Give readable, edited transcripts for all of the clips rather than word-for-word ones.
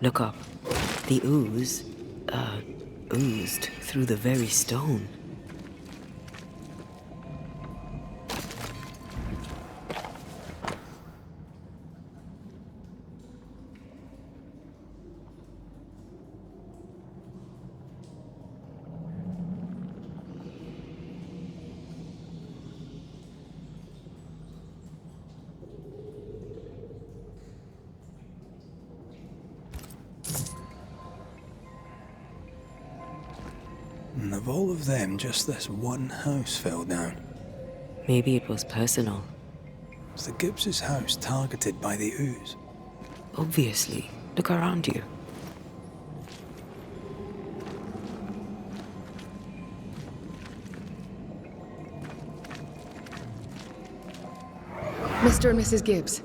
Look up. The ooze, oozed through the very stone. And of all of them, just this one house fell down. Maybe it was personal. Was the Gibbs' house targeted by the ooze? Obviously. Look around you. Mr. and Mrs. Gibbs,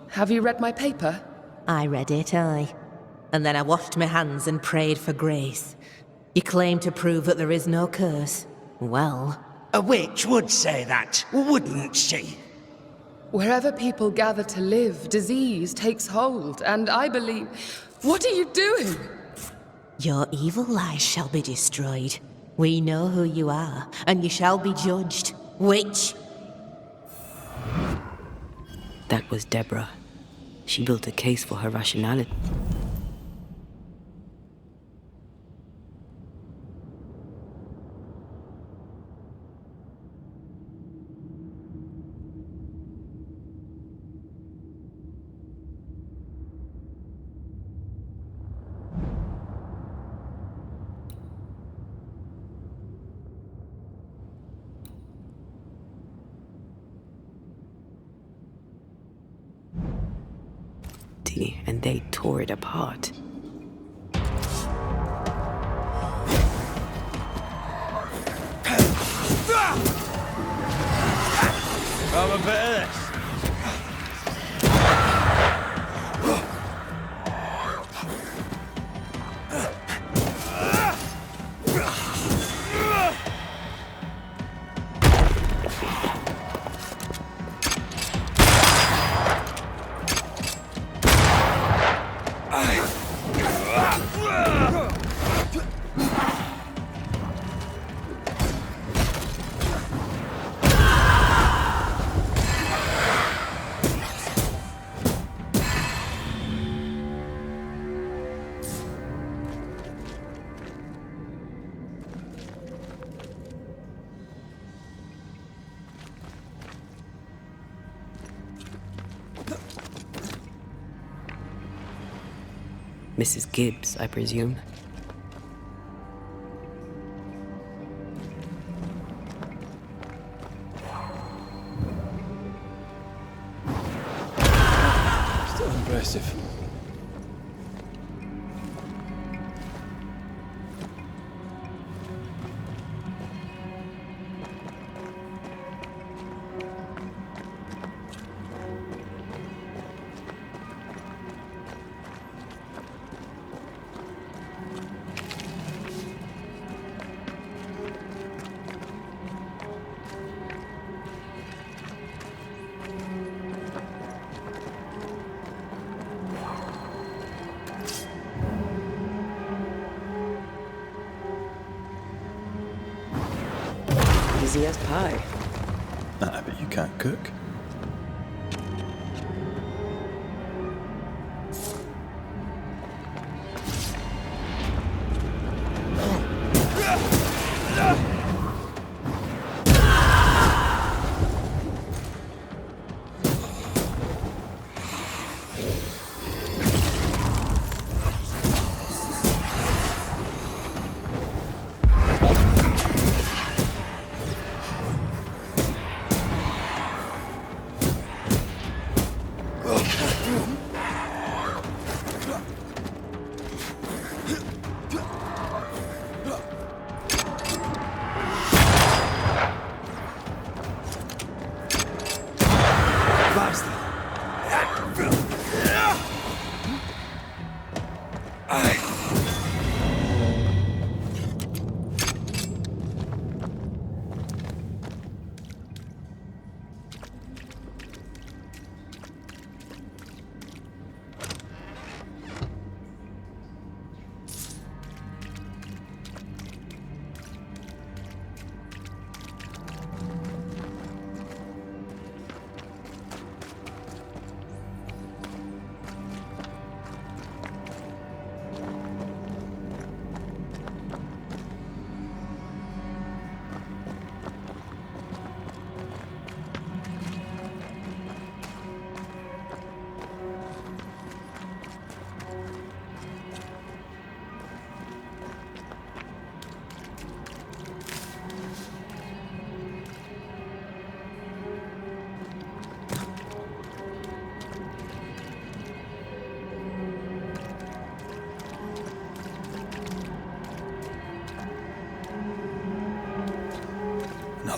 have you read my paper? I read it, aye. And then I washed my hands and prayed for grace. You claim to prove that there is no curse. Well... A witch would say that, wouldn't she? Wherever people gather to live, disease takes hold, and I believe... What are you doing? Your evil lies shall be destroyed. We know who you are, and you shall be judged. Witch! That was Deborah. She built a case for her rationality. And they tore it apart. Have a bit of this. Mrs. Gibbs, I presume. Still impressive. Easy as pie. Nah, but you can't cook.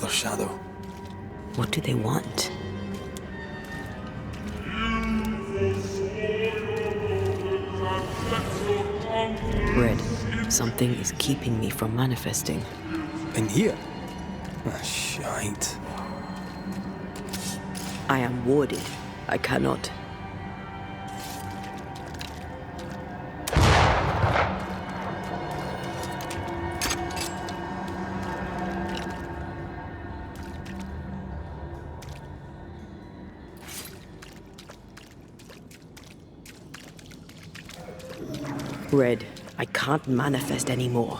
another shadow. What do they want? Red, something is keeping me from manifesting. In here? Ah, shite. I am warded. I cannot. Red, I can't manifest anymore.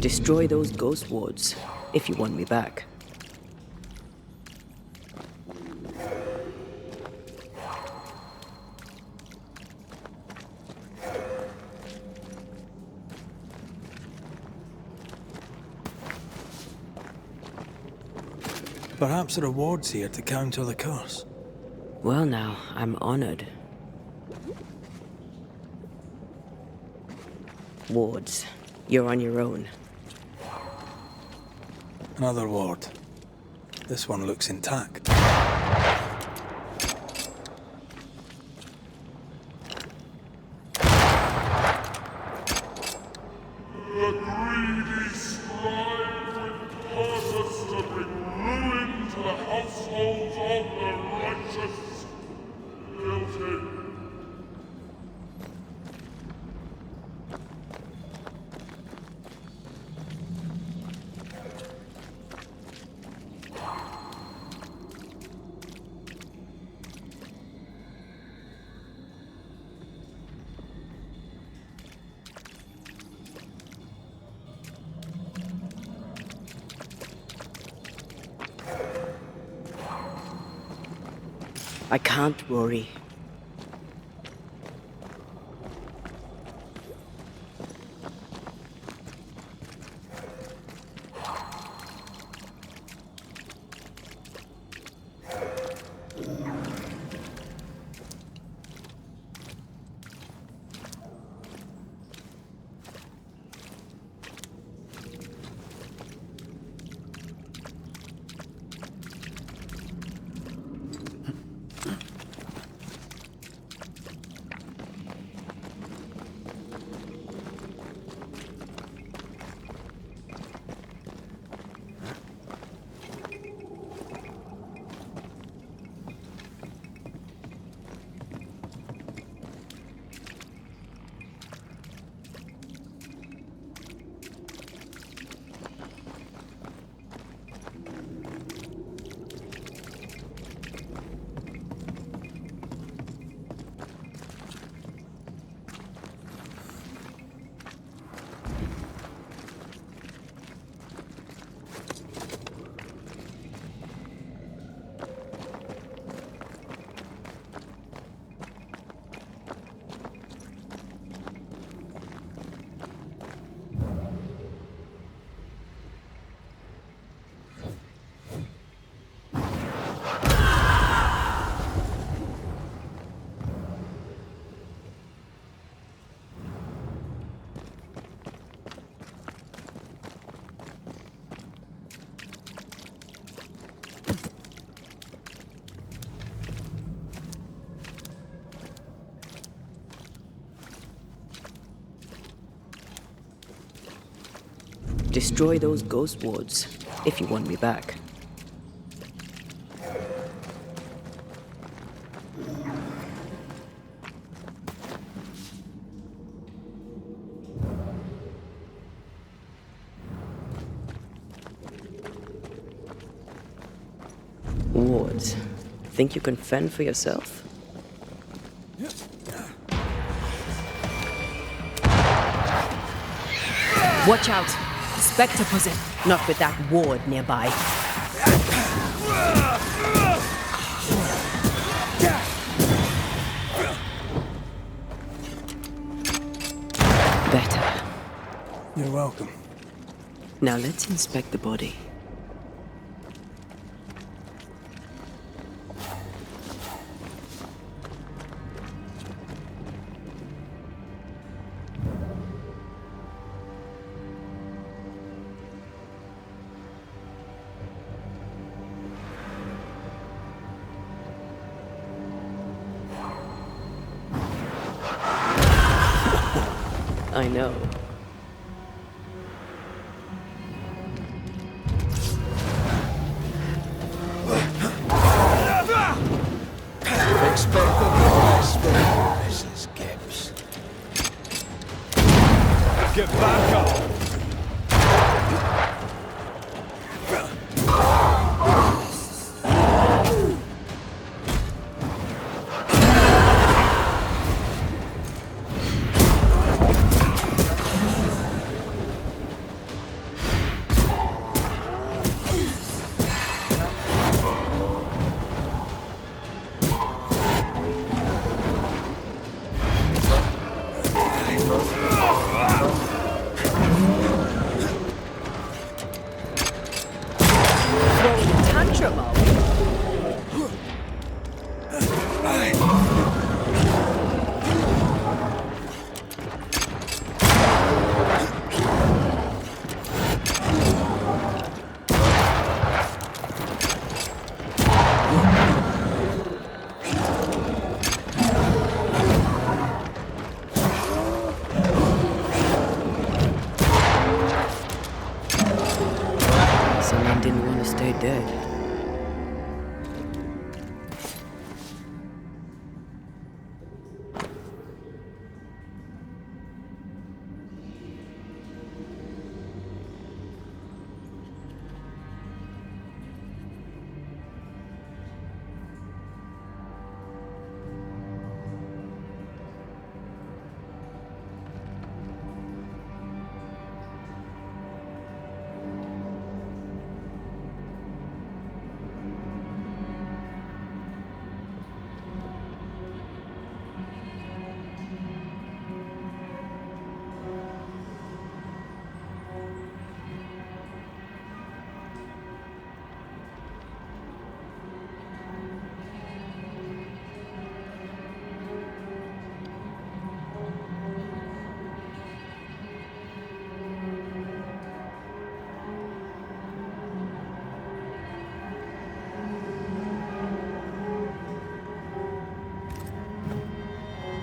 Destroy those ghost wards, if you want me back. Perhaps a reward's here to counter the curse. Well now, I'm honored. Wards, you're on your own. Another ward. This one looks intact. I can't worry. Destroy those ghost wards, if you want me back. What? Think you can fend for yourself? Watch out! Spectre-pussy! Not with that ward nearby. Better. You're welcome. Now let's inspect the body. I know. Expect the best from Mrs. Gibbs. Get back up! Someone didn't want to stay dead.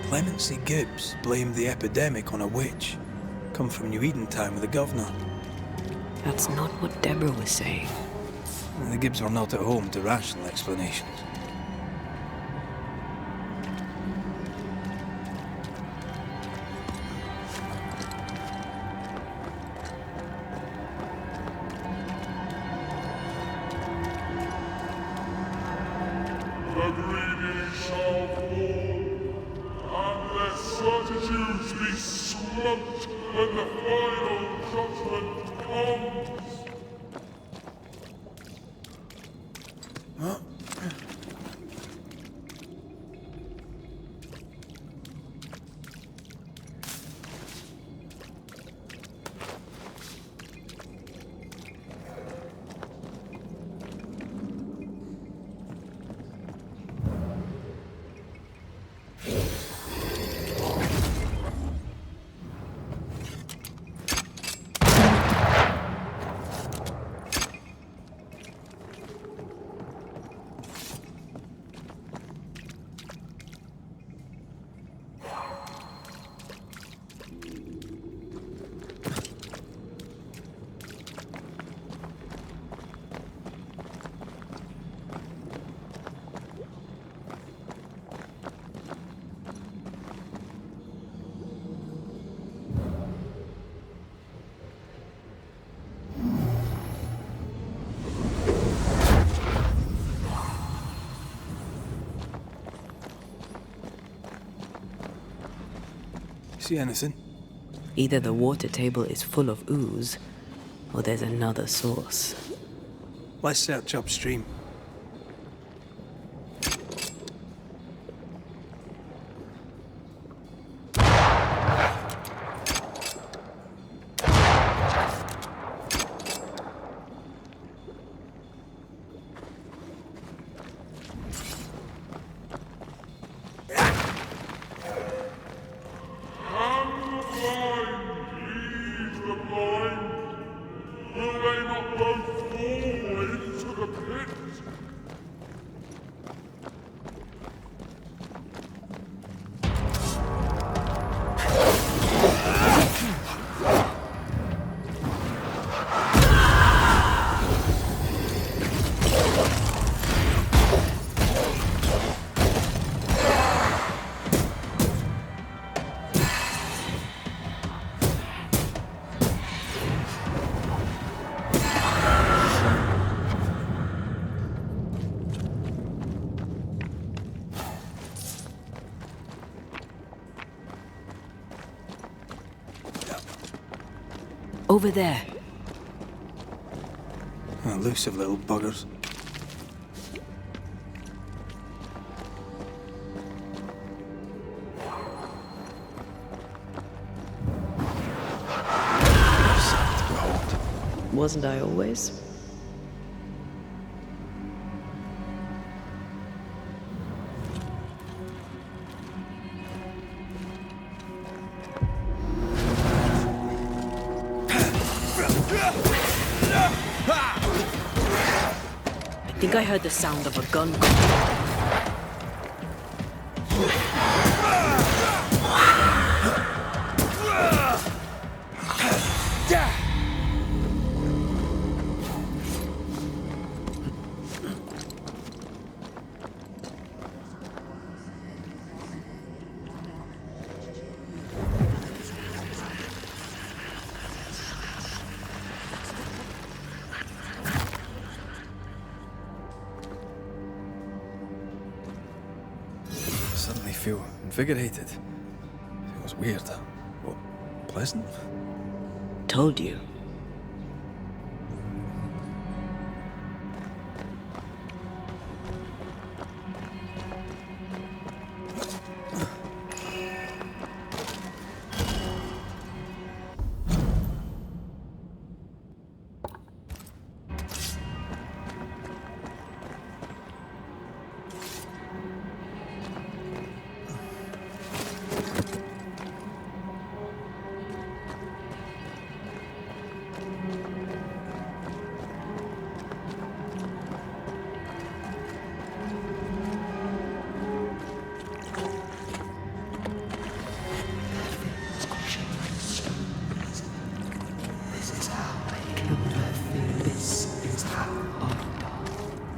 Clemency Gibbs blamed the epidemic on a witch. Come from New Eden Town with the governor. That's not what Deborah was saying. The Gibbs were not at home to rational explanations. The greedy shall fall, and their certitudes be smote when the final judgment comes. See anything? Either the water table is full of ooze, or there's another source. Let's search upstream. Over there. Elusive little buggers. Wasn't I always? I think I heard the sound of a gun. Suddenly feel invigorated. Feels weird. Well, pleasant? Told you.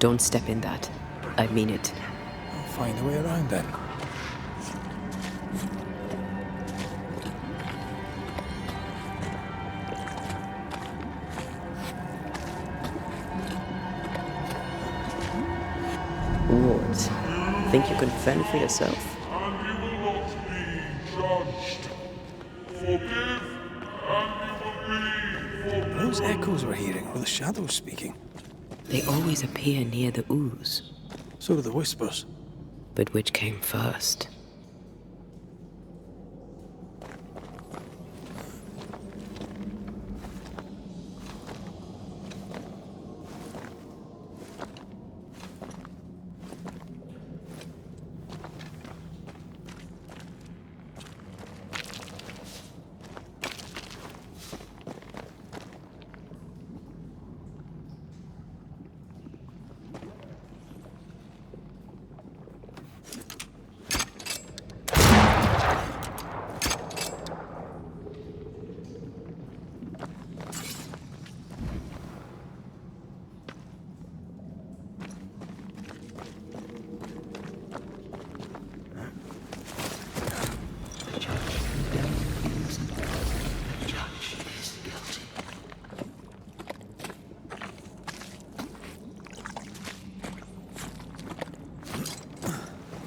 Don't step in that. I mean it. I'll find a way around then. What? Think you can fend for yourself? And you will not be judged. Forgive, and you will be forgiven. Those echoes we're hearing were the shadows speaking. They always appear near the ooze. So do the whispers. But which came first?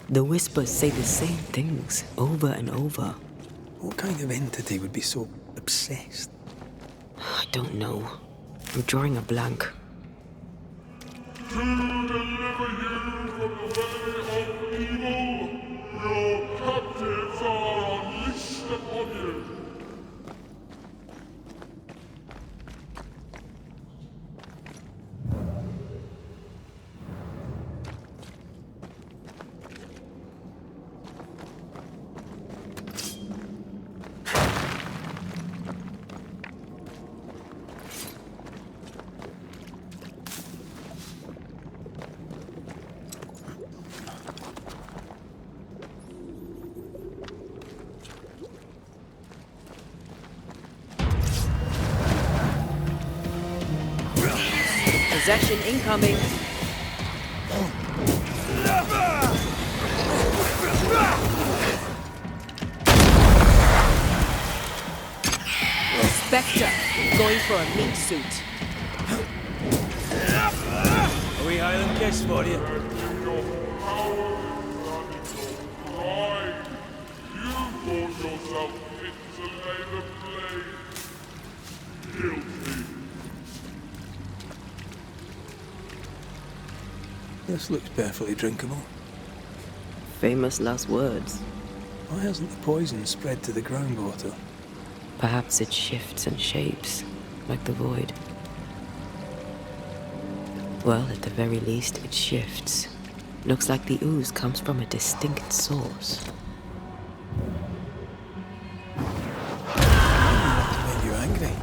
The whispers say the same things over and over. What kind of entity would be so obsessed? I don't know. I'm drawing a blank. To deliver you from the way of evil, your captives are unleashed upon you. Possession incoming. Spectre, going for a meat suit. Are we Highland guests for you? Your power and your pride. You brought yourself into lay the blame. Guilty. This looks perfectly drinkable. Famous last words. Why hasn't the poison spread to the groundwater? Perhaps it shifts and shapes, like the void. Well, at the very least, it shifts. Looks like the ooze comes from a distinct source. To make you angry.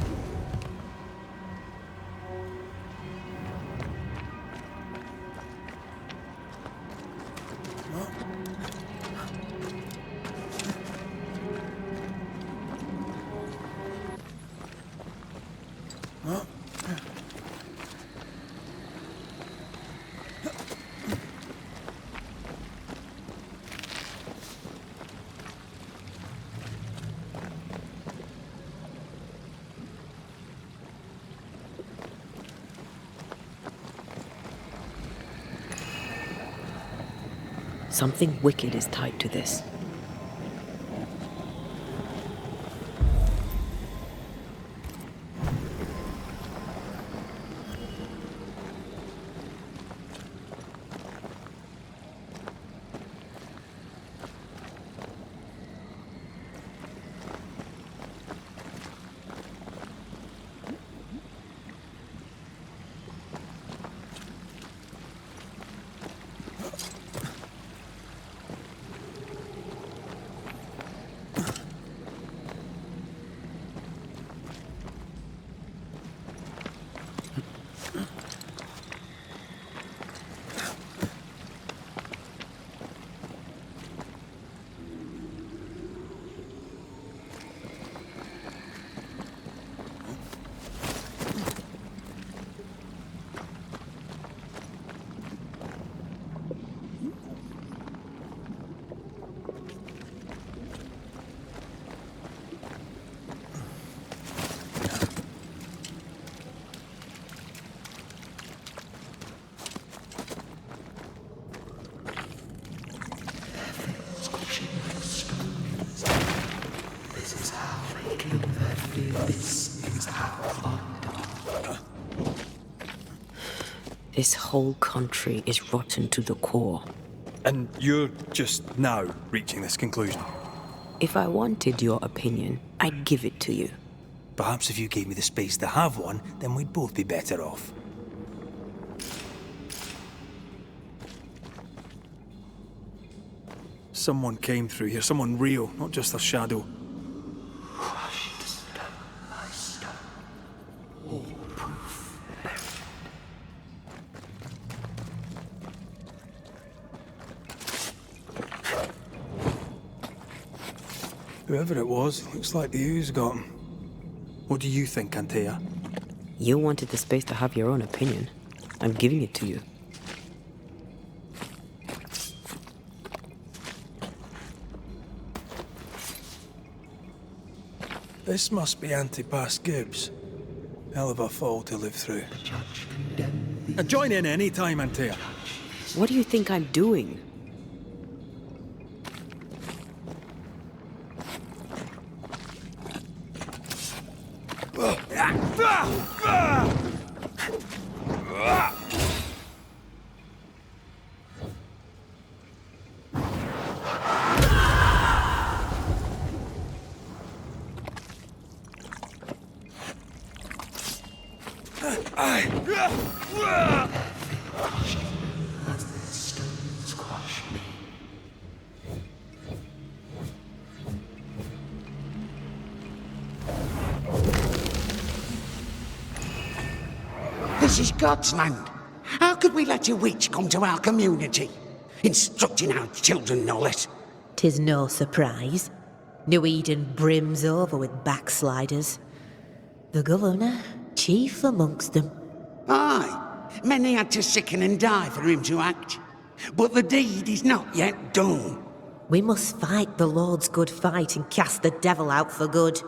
Something wicked is tied to this. This whole country is rotten to the core. And you're just now reaching this conclusion? If I wanted your opinion, I'd give it to you. Perhaps if you gave me the space to have one, then we'd both be better off. Someone came through here, someone real, not just a shadow. Whoever it was, looks like the ooze got him. What do you think, Antea? You wanted the space to have your own opinion. I'm giving it to you. This must be Antipas Gibbs. Hell of a fall to live through. Join in any time, Antea. What do you think I'm doing? This is God's land. How could we let a witch come to our community? Instructing our children, no less. 'Tis no surprise. New Eden brims over with backsliders. The governor, chief amongst them. Aye, many had to sicken and die for him to act. But the deed is not yet done. We must fight the Lord's good fight and cast the devil out for good.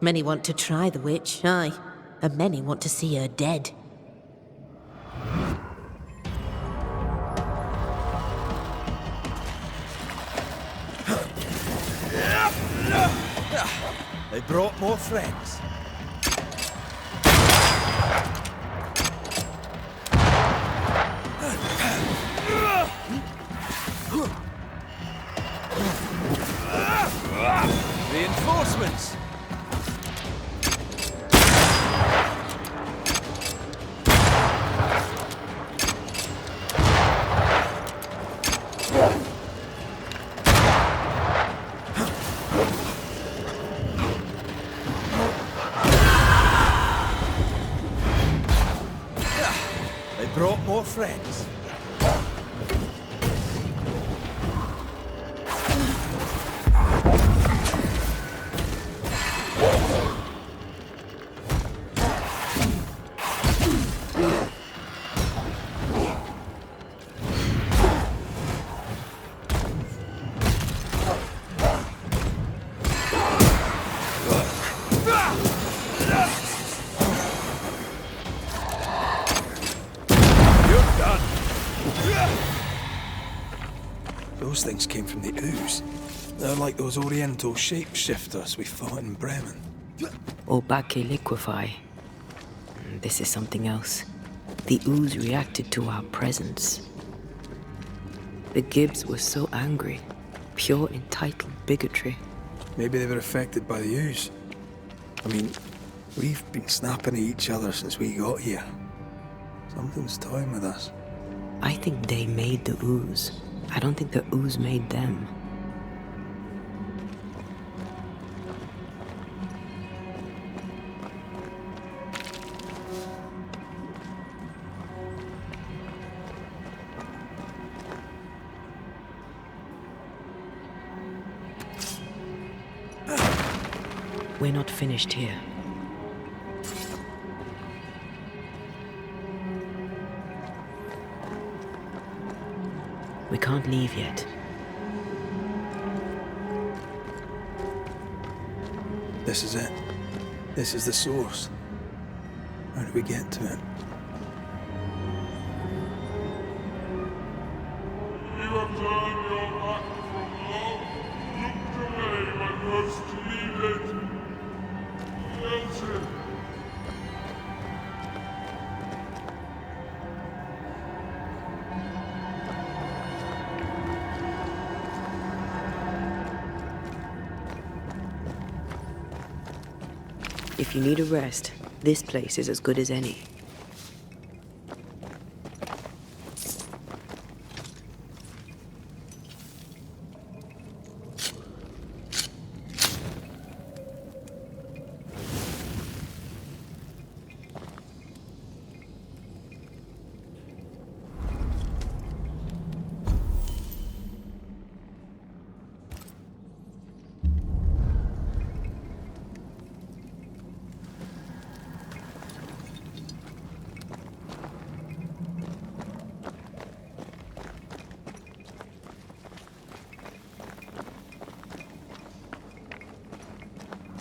Many want to try the witch, aye, and many want to see her dead. They brought more friends. Reinforcements! They brought more friends. Those things came from the ooze. They're like those oriental shapeshifters we fought in Bremen. Obake liquefy. This is something else. The ooze reacted to our presence. The Gibbs were so angry. Pure entitled bigotry. Maybe they were affected by the ooze. I mean, we've been snapping at each other since we got here. Something's toying with us. I think they made the ooze. I don't think the ooze made them. We're not finished here. We can't leave yet. This is it. This is the source. How do we get to it? You have turned your back from love, looked away when most needed. Answer. If you need a rest, this place is as good as any.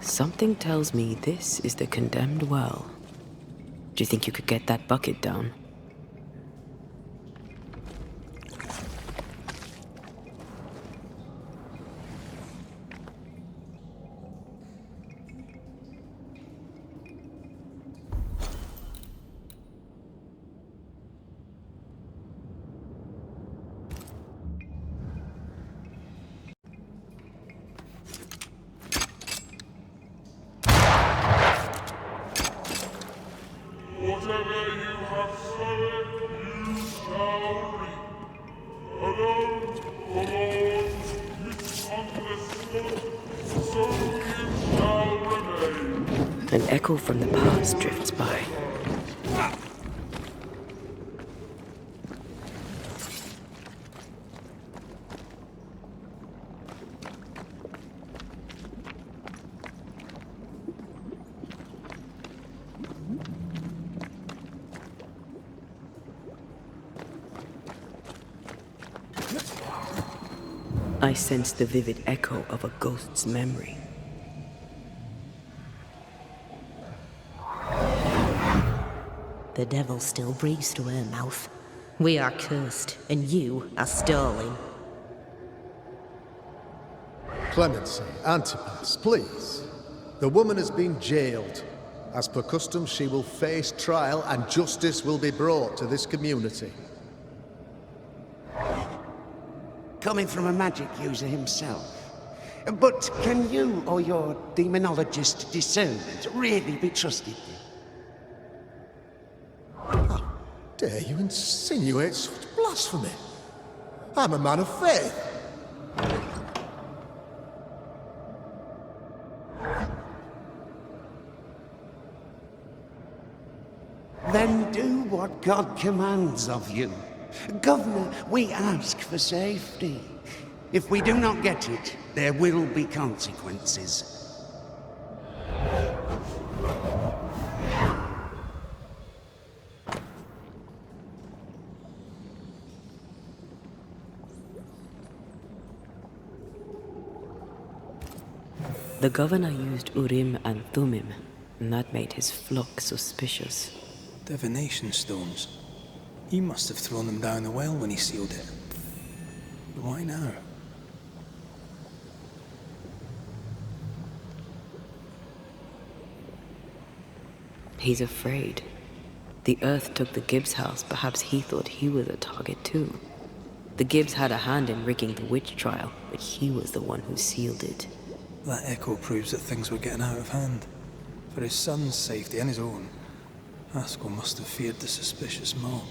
Something tells me this is the condemned well. Do you think you could get that bucket down? An echo from the past drifts by. I sense the vivid echo of a ghost's memory. The devil still breathes through her mouth. We are cursed, and you are stolen. Clemency, Antipas, please. The woman has been jailed. As per custom, she will face trial and justice will be brought to this community. Coming from a magic user himself. But can you or your demonologist discernment really be trusted? How dare you insinuate such blasphemy? I'm a man of faith. Then do what God commands of you. Governor, we ask for safety. If we do not get it, there will be consequences. The governor used Urim and Thummim, and that made his flock suspicious. Divination stones. He must have thrown them down the well when he sealed it. But why now? He's afraid. The Earth took the Gibbs house. Perhaps he thought he was a target too. The Gibbs had a hand in rigging the witch trial, but he was the one who sealed it. That echo proves that things were getting out of hand. For his son's safety and his own, Haskell must have feared the suspicious mob.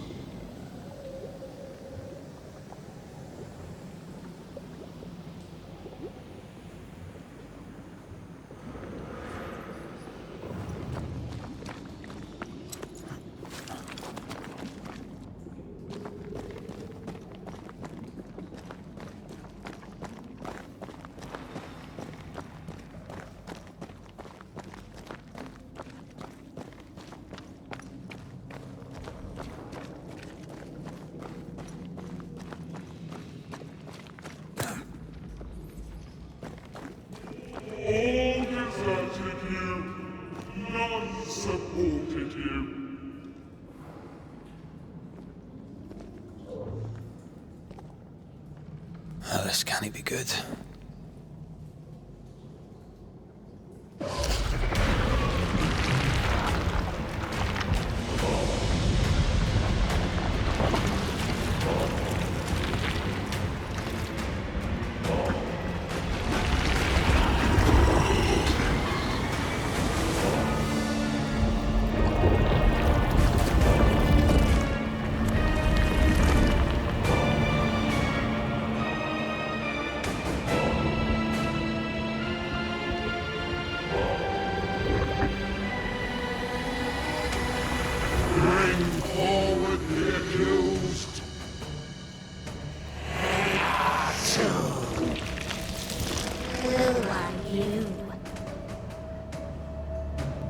All deserted you, none supported you. Ah, this can't be good.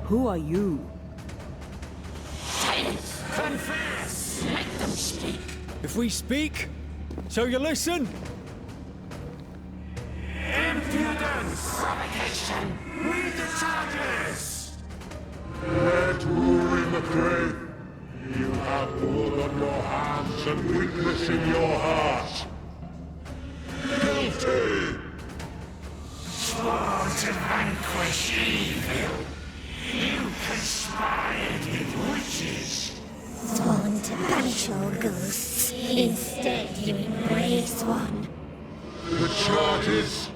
Who are you? Confess! Let them speak! If we speak, shall you listen? Impudence! Provocation! Read the charges! Let Urim the grave. You have blood on your hands and weakness in your heart. Guilty! Sworn to vanquish evil. You conspired with witches. Sworn to banish all ghosts. Instead, you embrace one. The charges.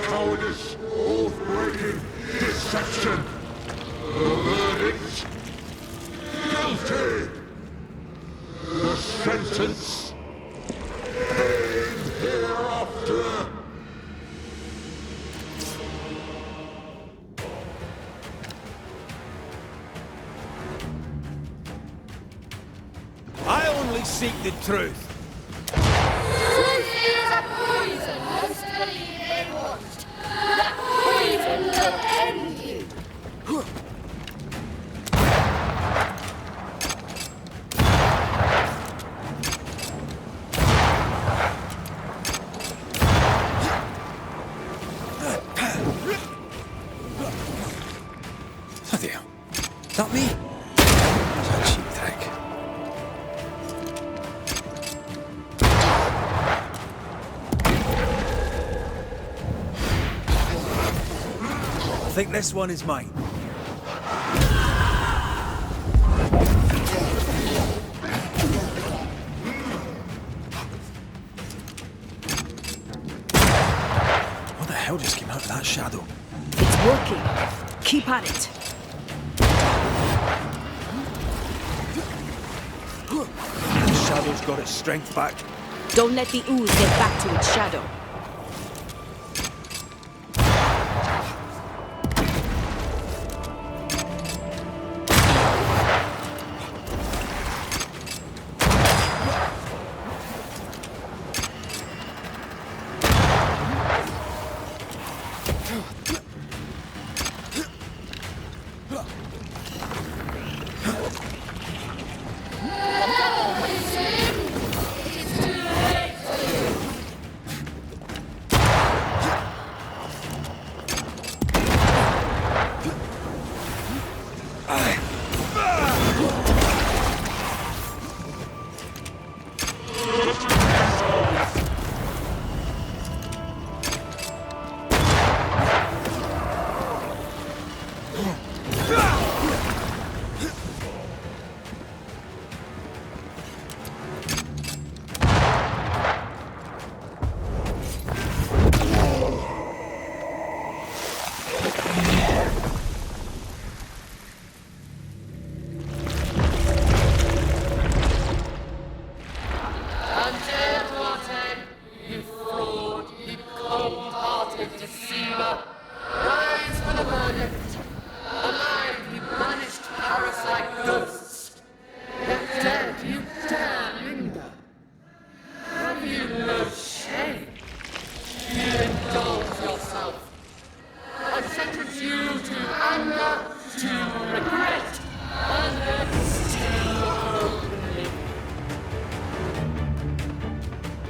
Cowardice, oath-breaking, deception. The verdict. Guilty. The sentence. Pain hereafter. seek the truth. Truth is a poison most believe they want. That poison will end you. Bloody hell. Not me. That's a cheap trick. I think this one is mine. What the hell just came out of that shadow? It's working. Keep at it. The shadow's got its strength back. Don't let the ooze get back to its shadow.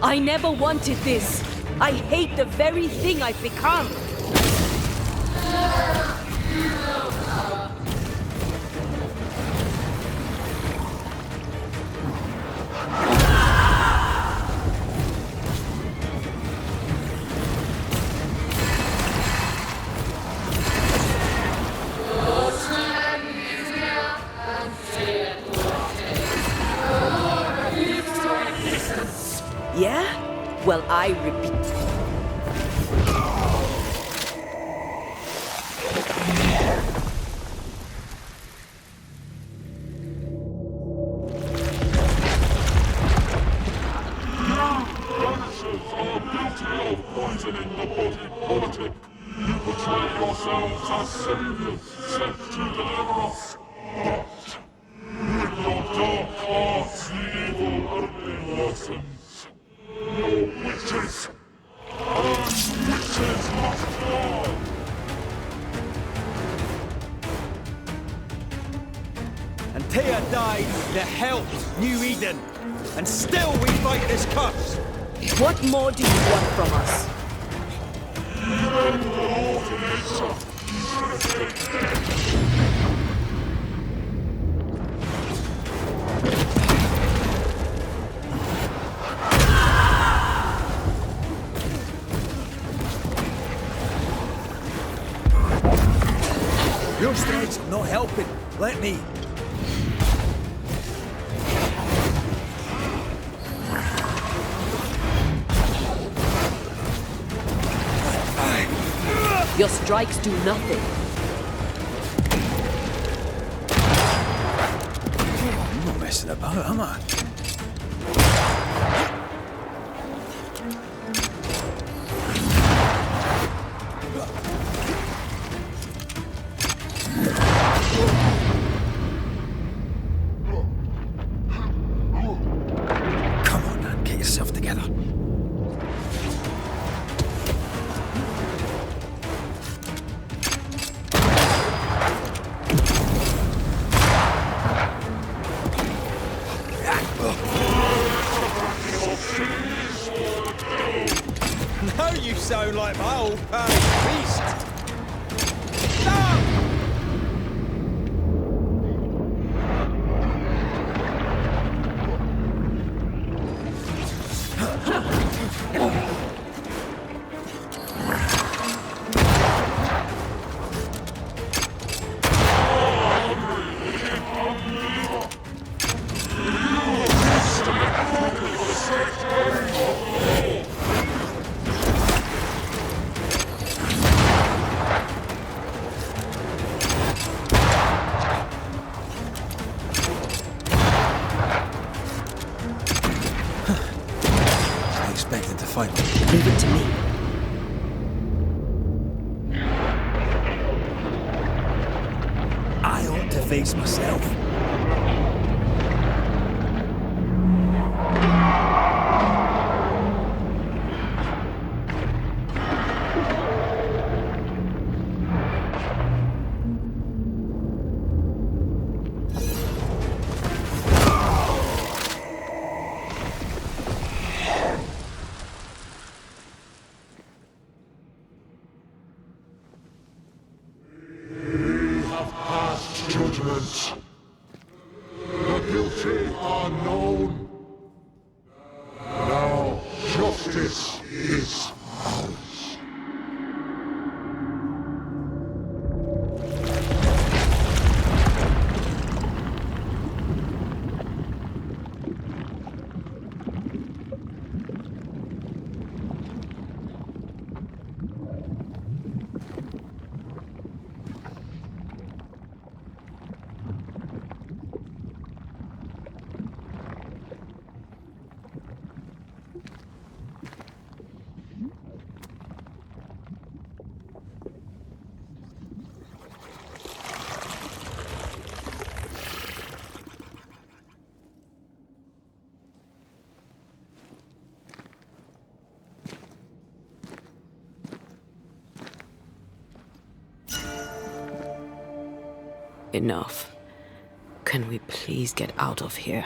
I never wanted this. I hate the very thing I've become. Yeah? Well, I repeat. Banishers are guilty of poisoning the body politic. You portray yourselves as saviors sent to deliver us. But with your dark arts, the evil only worsens. Your witches. And witches must die. Antea died, the helped New Eden. And still we fight this curse. What more do you want from us? Even the Lord of Nature. Your strikes are not helping. Let me. Your strikes do nothing. I'm not messing about, am I? face myself. Judgment. The guilty are known. Now justice is ours. Enough. Can we please get out of here?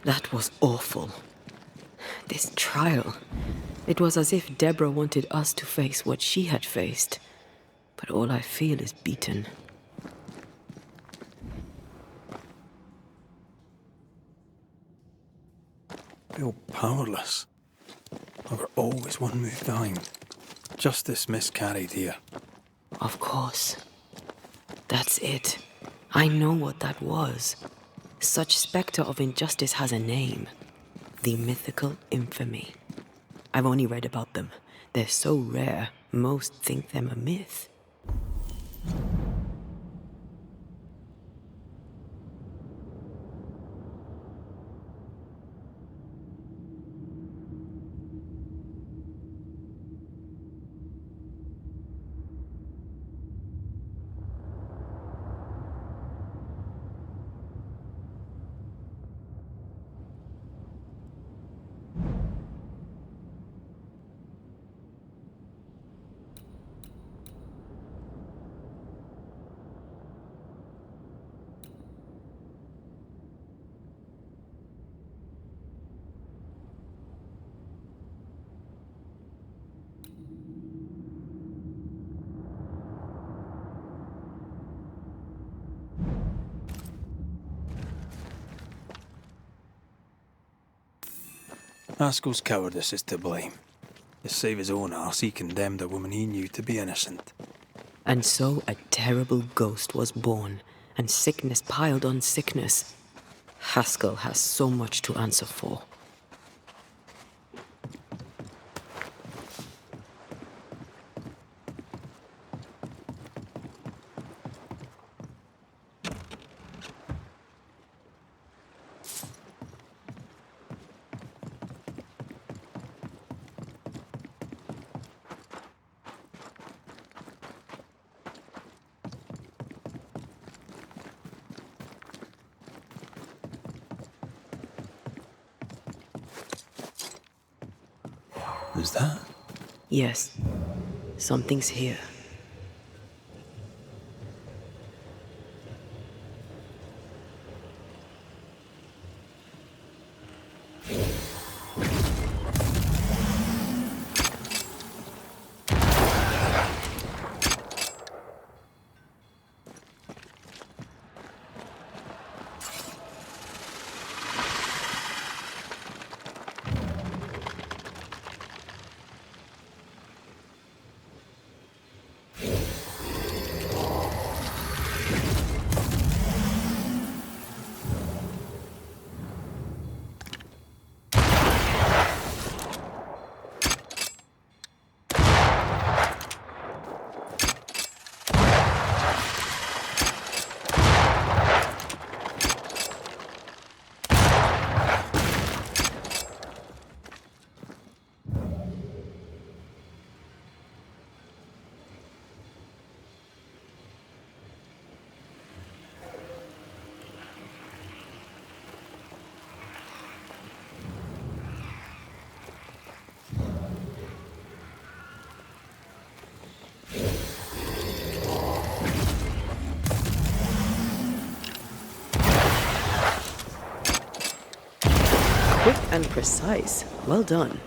That was awful. This trial. It was as if Deborah wanted us to face what she had faced. But all I feel is beaten. I feel powerless. We were always one move behind. Justice miscarried here. Of course. That's it. I know what that was. Such spectre of injustice has a name. The mythical infamy. I've only read about them. They're so rare, most think them a myth. Haskell's cowardice is to blame. To save his own arse, he condemned a woman he knew to be innocent. And so a terrible ghost was born, and sickness piled on sickness. Haskell has so much to answer for. Is that? Yes, something's here. Quick and precise. Well done.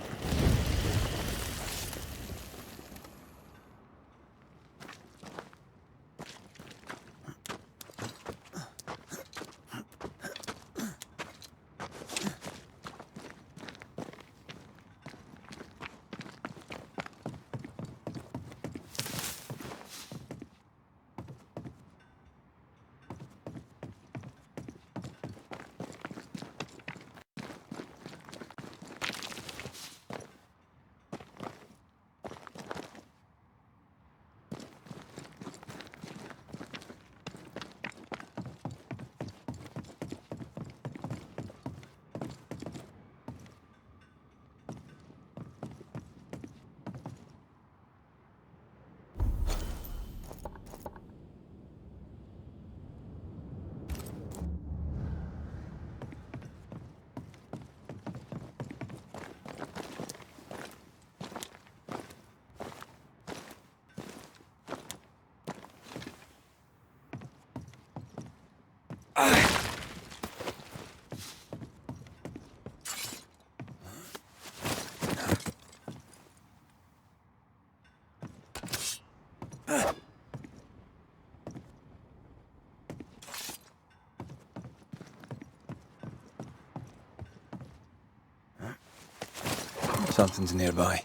Something's nearby.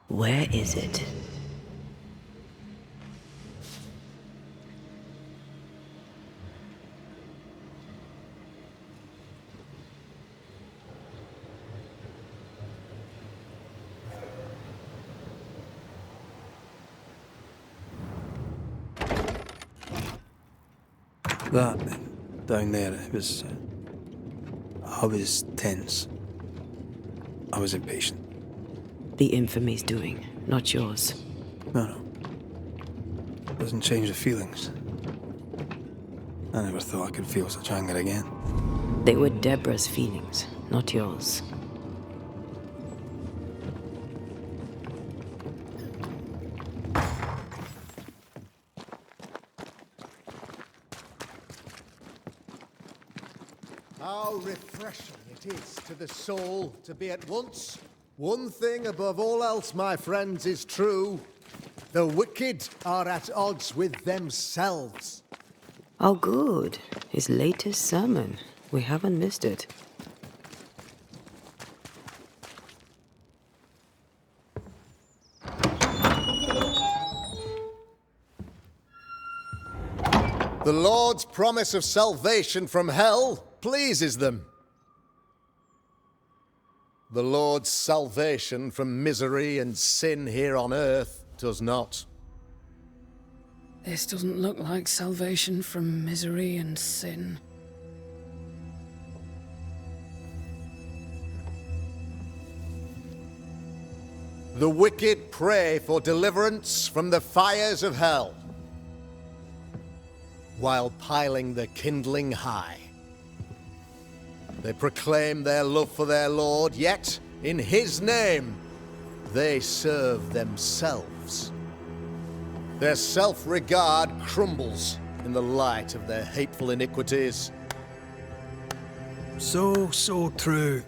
Where is it? That down there, it was. I was tense. I was impatient. The infamy's doing, not yours. No. Doesn't change the feelings. I never thought I could feel such anger again. They were Deborah's feelings, not yours. How refreshing it is to the soul to be at once. One thing above all else, my friends, is true. The wicked are at odds with themselves. Oh, good. His latest sermon. We haven't missed it. The Lord's promise of salvation from hell pleases them. The Lord's salvation from misery and sin here on earth does not. This doesn't look like salvation from misery and sin. The wicked pray for deliverance from the fires of hell, while piling the kindling high. They proclaim their love for their Lord, yet, in His name, they serve themselves. Their self-regard crumbles in the light of their hateful iniquities. So true.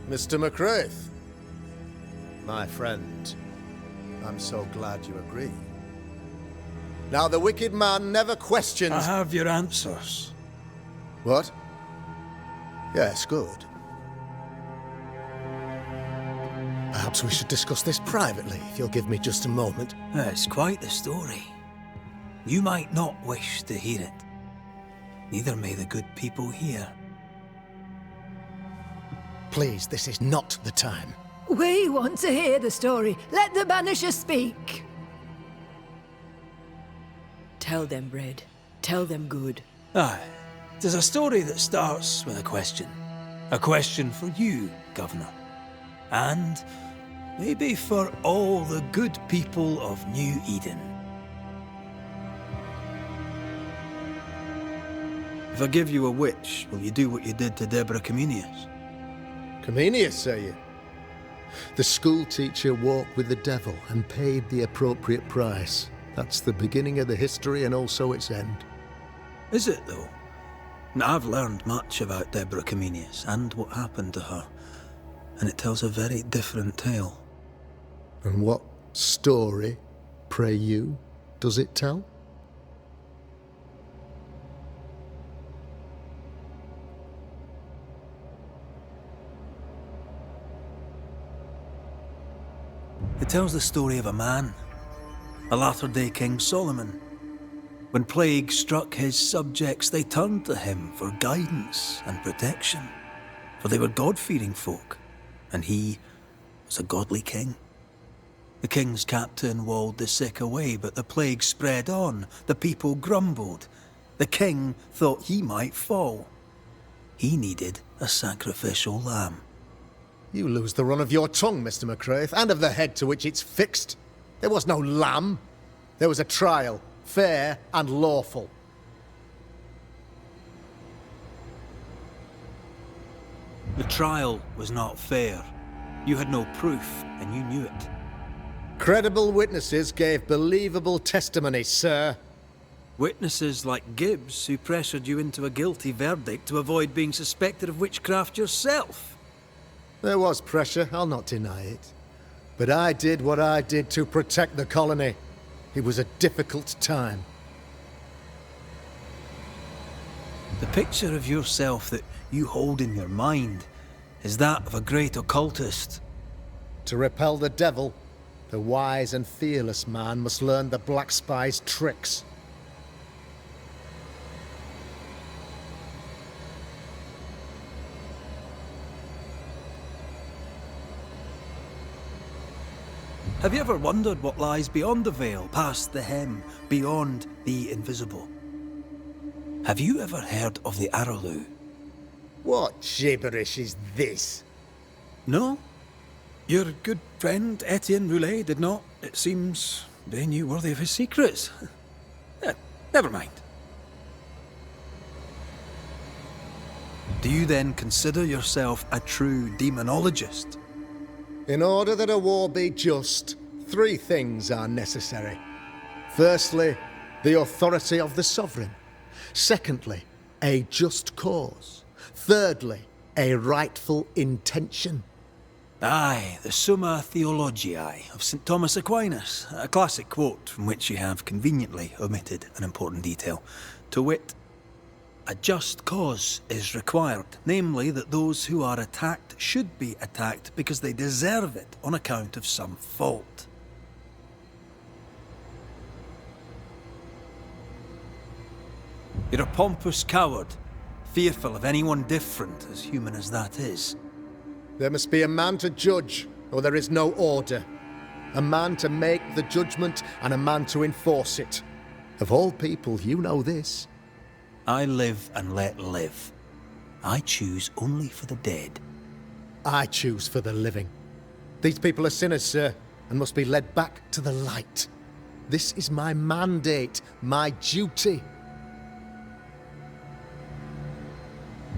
Mr. McCraith, my friend, I'm so glad you agree. Now, the wicked man never questions... I have your answers. What? Yes, good. Perhaps we should discuss this privately, if you'll give me just a moment. It's quite the story. You might not wish to hear it. Neither may the good people here. Please, this is not the time. We want to hear the story. Let the Banishers speak. Tell them, Red. Tell them good. Aye. There's a story that starts with a question. A question for you, Governor. And maybe for all the good people of New Eden. If I give you a witch, will you do what you did to Deborah Comenius? Comenius, say you? The school teacher walked with the devil and paid the appropriate price. That's the beginning of the history and also its end. Is it, though? Now, I've learned much about Deborah Comenius and what happened to her, and it tells a very different tale. And what story, pray you, does it tell? It tells the story of a man, a latter-day King Solomon. When plague struck his subjects, they turned to him for guidance and protection, for they were God-fearing folk, and he was a godly king. The king's captain walled the sick away, but the plague spread on. The people grumbled. The king thought he might fall. He needed a sacrificial lamb. You lose the run of your tongue, Mr. McCraith, and of the head to which it's fixed. There was no lamb. There was a trial, fair and lawful. The trial was not fair. You had no proof, and you knew it. Credible witnesses gave believable testimony, sir. Witnesses like Gibbs, who pressured you into a guilty verdict to avoid being suspected of witchcraft yourself. There was pressure, I'll not deny it. But I did what I did to protect the colony. It was a difficult time. The picture of yourself that you hold in your mind is that of a great occultist. To repel the devil, the wise and fearless man must learn the Black Spy's tricks. Have you ever wondered what lies beyond the veil, past the hem, beyond the invisible? Have you ever heard of the Arrowloo? What gibberish is this? No? Your good friend Etienne Roulet did not, it seems, deign you worthy of his secrets. Never mind. Do you then consider yourself a true demonologist? In order that a war be just, 3 things are necessary. Firstly, the authority of the sovereign. Secondly, a just cause. Thirdly, a rightful intention. Aye, the Summa Theologiae of St. Thomas Aquinas, a classic quote from which you have conveniently omitted an important detail. To wit, a just cause is required, namely that those who are attacked should be attacked because they deserve it on account of some fault. You're a pompous coward, fearful of anyone different, as human as that is. There must be a man to judge, or there is no order. A man to make the judgment, and a man to enforce it. Of all people, you know this. I live and let live. I choose only for the dead. I choose for the living. These people are sinners, sir, and must be led back to the light. This is my mandate, my duty.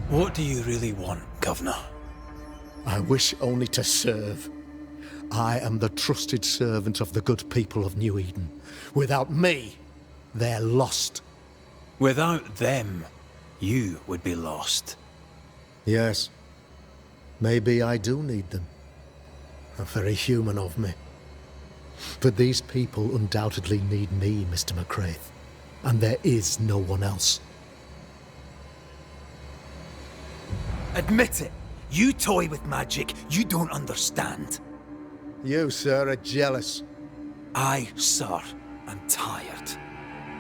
What do you really want, Governor? I wish only to serve. I am the trusted servant of the good people of New Eden. Without me, they're lost. Without them, you would be lost. Yes. Maybe I do need them. Very human of me. But these people undoubtedly need me, Mr. McCraith. And there is no one else. Admit it. You toy with magic you don't understand. You, sir, are jealous. I, sir, am tired.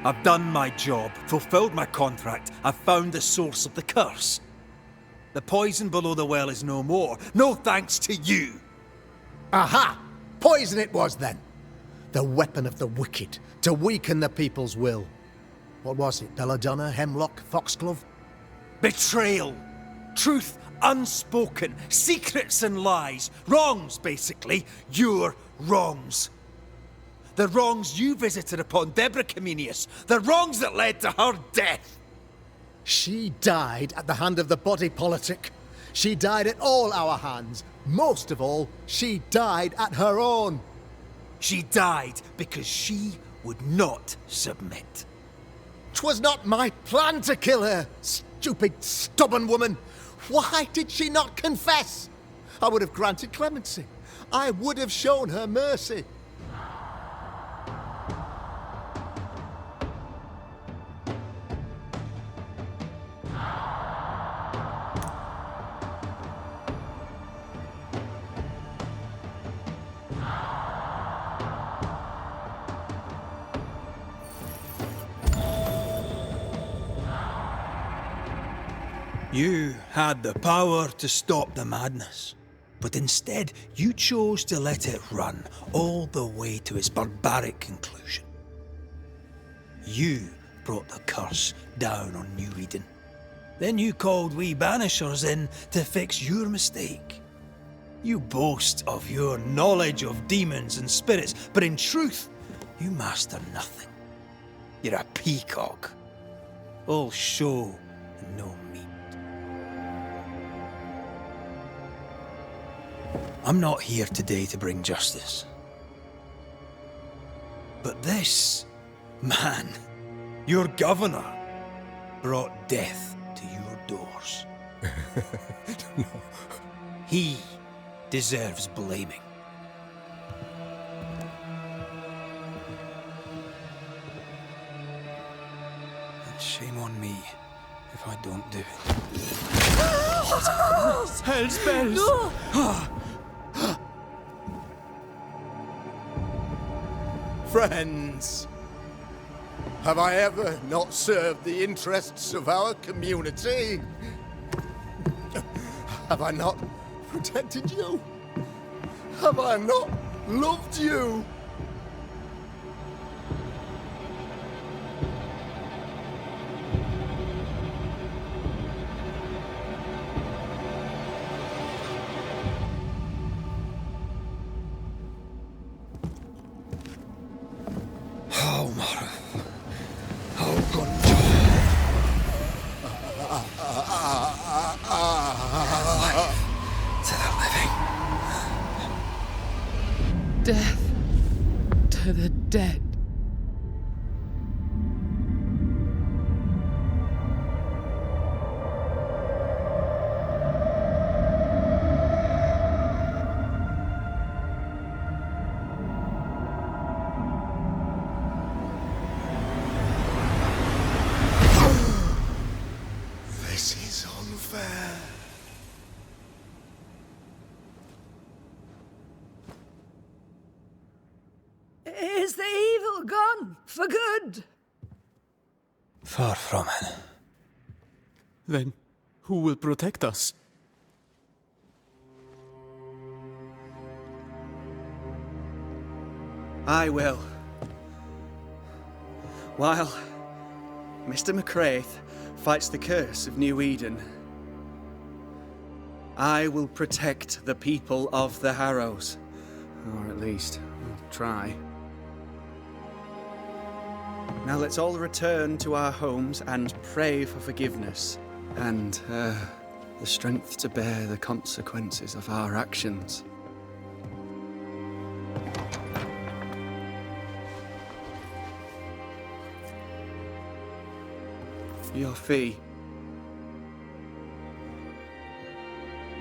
I've done my job, fulfilled my contract, I've found the source of the curse. The poison below the well is no more, no thanks to you. Aha! Poison it was then. The weapon of the wicked, to weaken the people's will. What was it, belladonna, hemlock, foxglove? Betrayal. Truth unspoken, secrets and lies. Wrongs, basically. Your wrongs. The wrongs you visited upon Deborah Comenius. The wrongs that led to her death. She died at the hand of the body politic. She died at all our hands. Most of all, she died at her own. She died because she would not submit. 'Twas not my plan to kill her, stupid, stubborn woman. Why did she not confess? I would have granted clemency. I would have shown her mercy. You had the power to stop the madness, but instead you chose to let it run all the way to its barbaric conclusion. You brought the curse down on New Eden. Then you called we Banishers in to fix your mistake. You boast of your knowledge of demons and spirits, but in truth, you master nothing. You're a peacock. All show and no meat. I'm not here today to bring justice. But this man, your governor, brought death to your doors. No. He deserves blaming. And shame on me if I don't do it. Hell's bells! No! Friends, have I ever not served the interests of our community? Have I not protected you? Have I not loved you? Death to the dead. This is unfair. Is the evil gone for good? Far from it. Then who will protect us? I will. While Mr. McCraith fights the curse of New Eden, I will protect the people of the Harrows. Or at least, I'll try. Now let's all return to our homes and pray for forgiveness and the strength to bear the consequences of our actions. Your fee.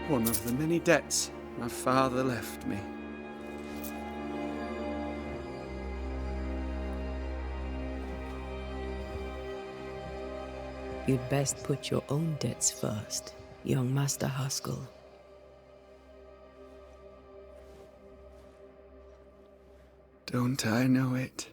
One of the many debts my father left me. You'd best put your own debts first, young Master Haskell. Don't I know it?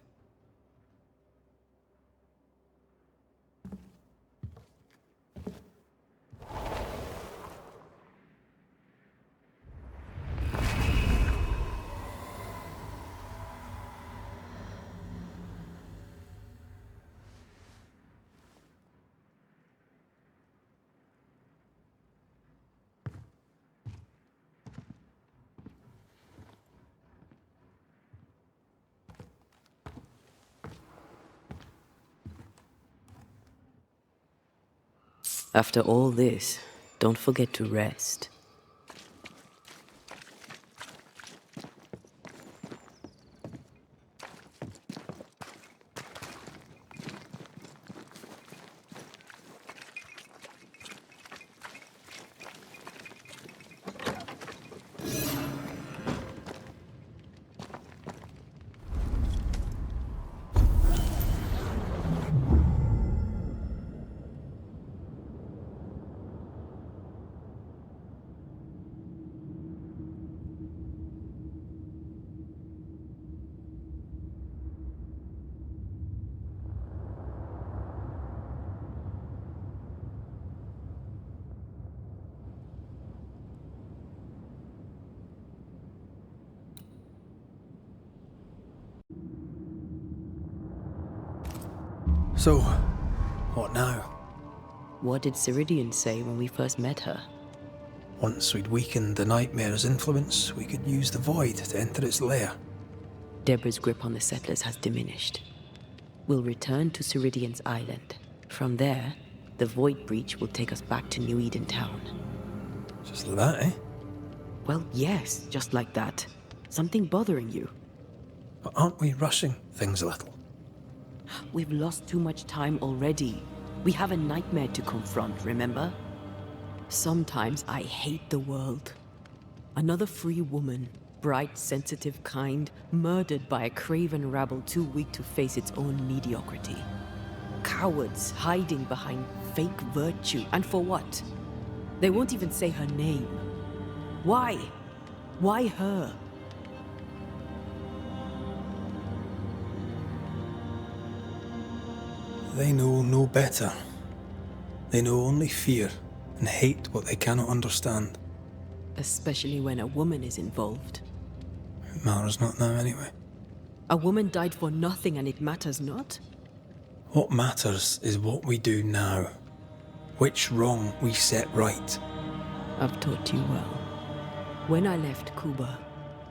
After all this, don't forget to rest. So, what now? What did Ceridian say when we first met her? Once we'd weakened the nightmare's influence, we could use the void to enter its lair. Deborah's grip on the settlers has diminished. We'll return to Ceridian's island. From there, the void breach will take us back to New Eden town. Just like that, eh? Well, yes, just like that. Something bothering you? But aren't we rushing things a little? We've lost too much time already. We have a nightmare to confront, remember? Sometimes I hate the world. Another free woman, bright, sensitive, kind, murdered by a craven rabble too weak to face its own mediocrity. Cowards hiding behind fake virtue. And for what? They won't even say her name. Why? Why her? They know no better. They know only fear and hate what they cannot understand. Especially when a woman is involved. It matters not now anyway. A woman died for nothing and it matters not? What matters is what we do now. Which wrong we set right. I've taught you well. When I left Cuba,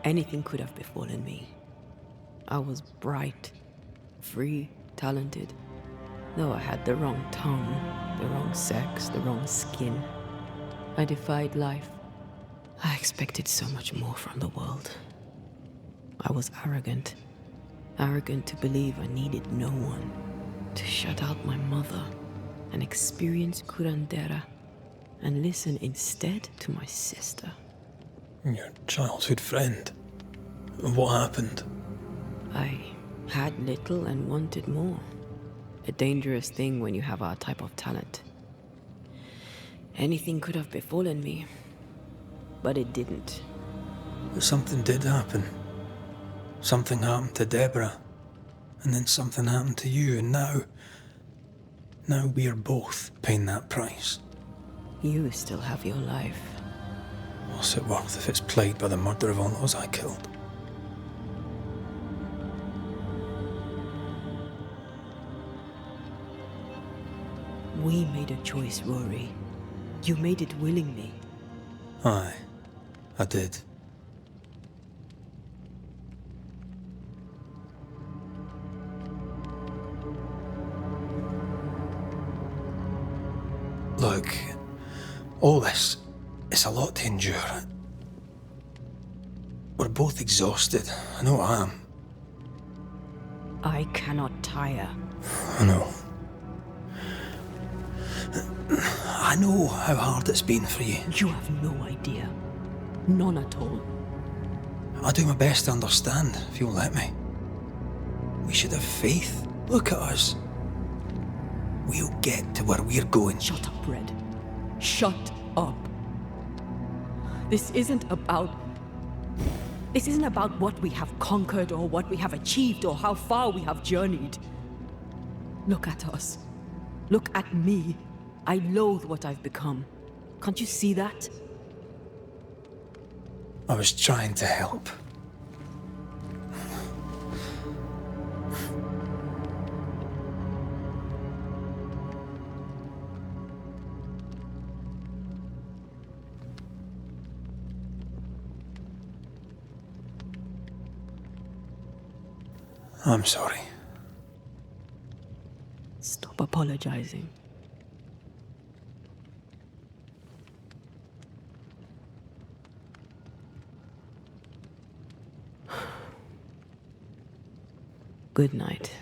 anything could have befallen me. I was bright, free, talented. Though I had the wrong tongue, the wrong sex, the wrong skin. I defied life. I expected so much more from the world. I was arrogant. Arrogant to believe I needed no one. To shut out my mother and experience curandera. And listen instead to my sister. Your childhood friend. What happened? I had little and wanted more. A dangerous thing when you have our type of talent. Anything could have befallen me, but it didn't. But something did happen. Something happened to Deborah, and then something happened to you, and now... Now we're both paying that price. You still have your life. What's it worth if it's plagued by the murder of all those I killed? We made a choice, Rory. You made it willingly. Aye, I did. Look, all this, it's a lot to endure. We're both exhausted. I know I am. I cannot tire. I know. I know how hard it's been for you. You have no idea. None at all. I'll do my best to understand, if you'll let me. We should have faith. Look at us. We'll get to where we're going. Shut up, Red. Shut up. This isn't about what we have conquered or what we have achieved or how far we have journeyed. Look at us. Look at me. I loathe what I've become. Can't you see that? I was trying to help. I'm sorry. Stop apologizing. Good night.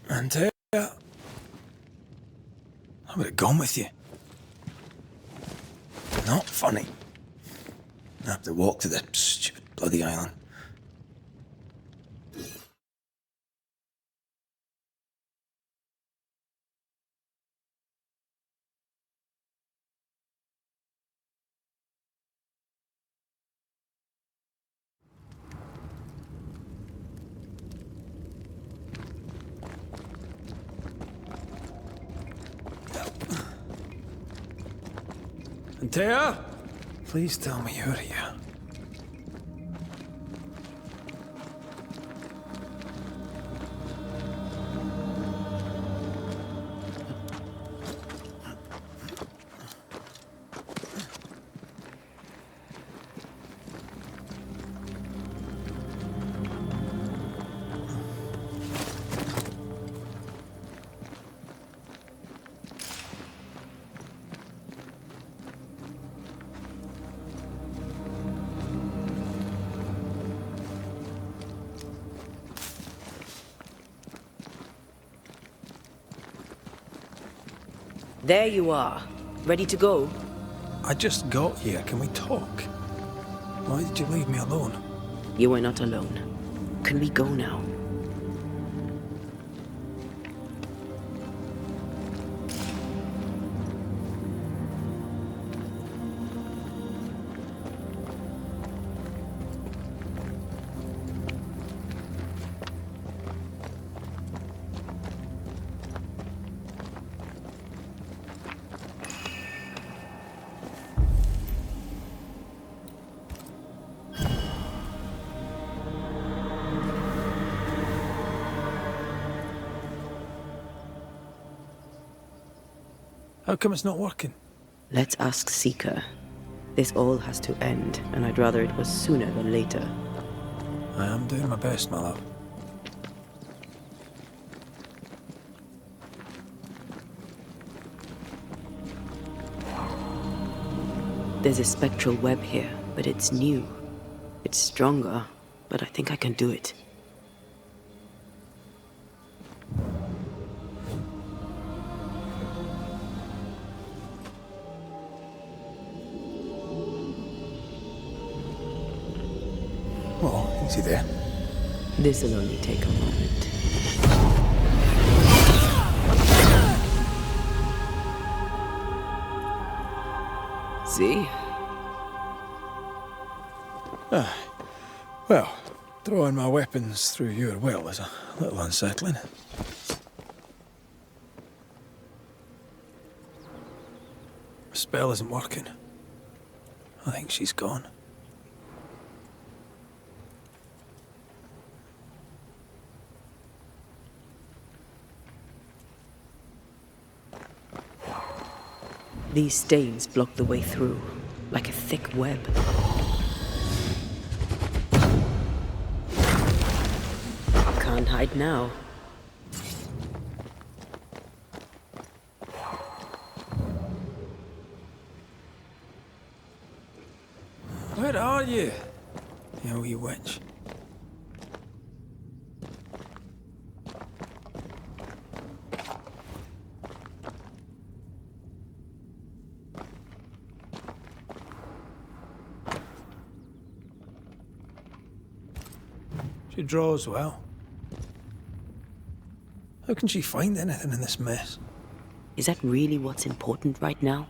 Antea. I would have gone with you. Not funny. I have to walk to the stupid bloody island. Antea? Please tell me you're here. There you are. Ready to go? I just got here. Can we talk? Why did you leave me alone? You are not alone. Can we go now? How come it's not working? Let's ask Seeker. This all has to end, and I'd rather it was sooner than later. I am doing my best, my love. There's a spectral web here, but it's new. It's stronger, but I think I can do it. Is he there? This'll only take a moment. See? Well, throwing my weapons through your will is a little unsettling. The spell isn't working. I think she's gone. These stains block the way through, like a thick web. Can't hide now. Where are you, you wee witch? She draws well. How can she find anything in this mess? Is that really what's important right now?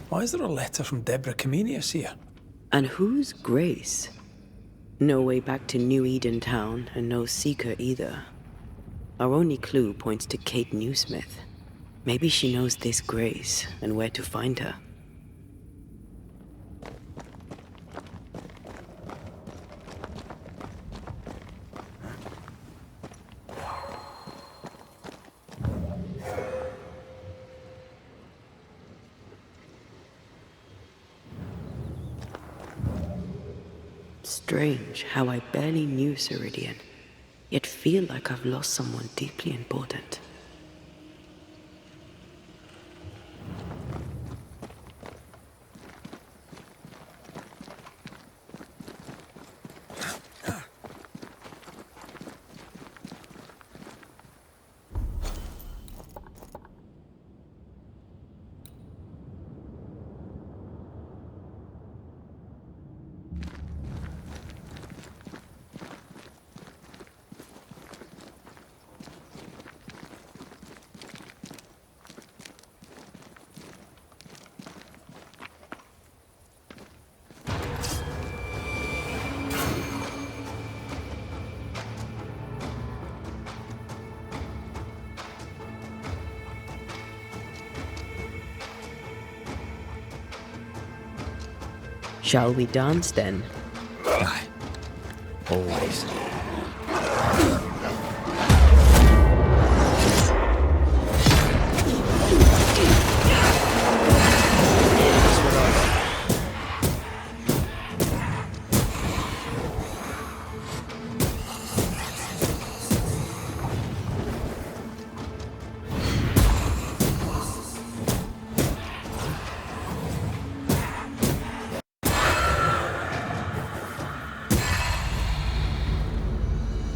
Why is there a letter from Deborah Comenius here? And who's Grace? No way back to New Eden Town, and no seeker either. Our only clue points to Kate Newsmith. Maybe she knows this Grace, and where to find her. Strange how I barely knew Ceridian, yet feel like I've lost someone deeply important. Shall we dance then? Aye. Always.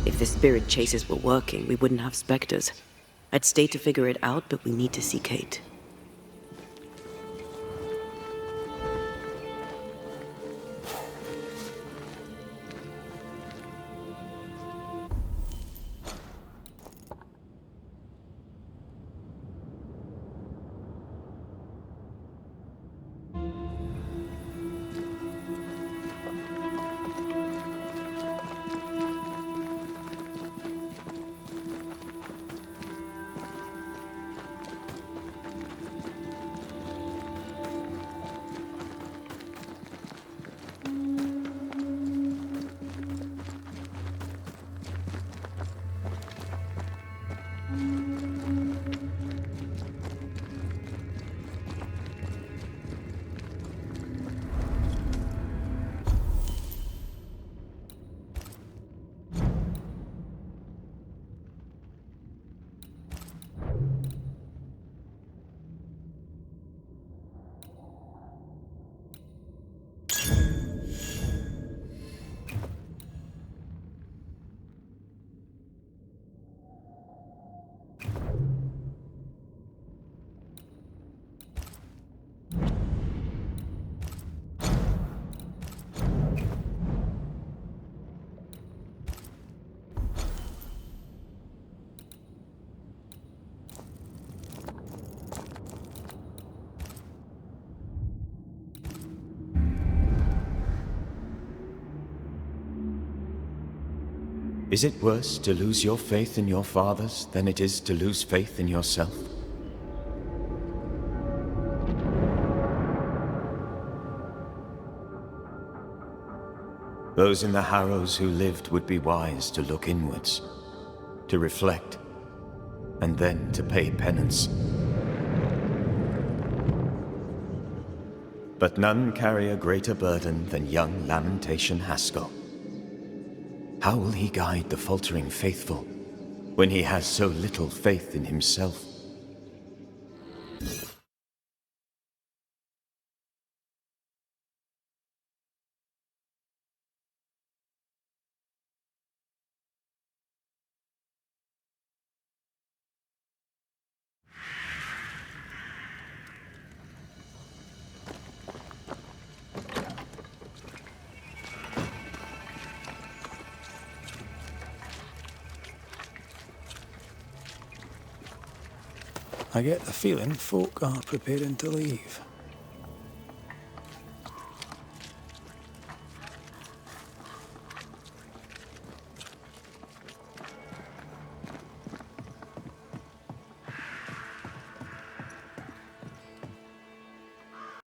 If the spirit chases were working, we wouldn't have specters. I'd stay to figure it out, but we need to see Kate. Is it worse to lose your faith in your fathers than it is to lose faith in yourself? Those in the Harrows who lived would be wise to look inwards, to reflect, and then to pay penance. But none carry a greater burden than young Lamentation Haskell. How will he guide the faltering faithful when he has so little faith in himself? I get the feeling folk are preparing to leave.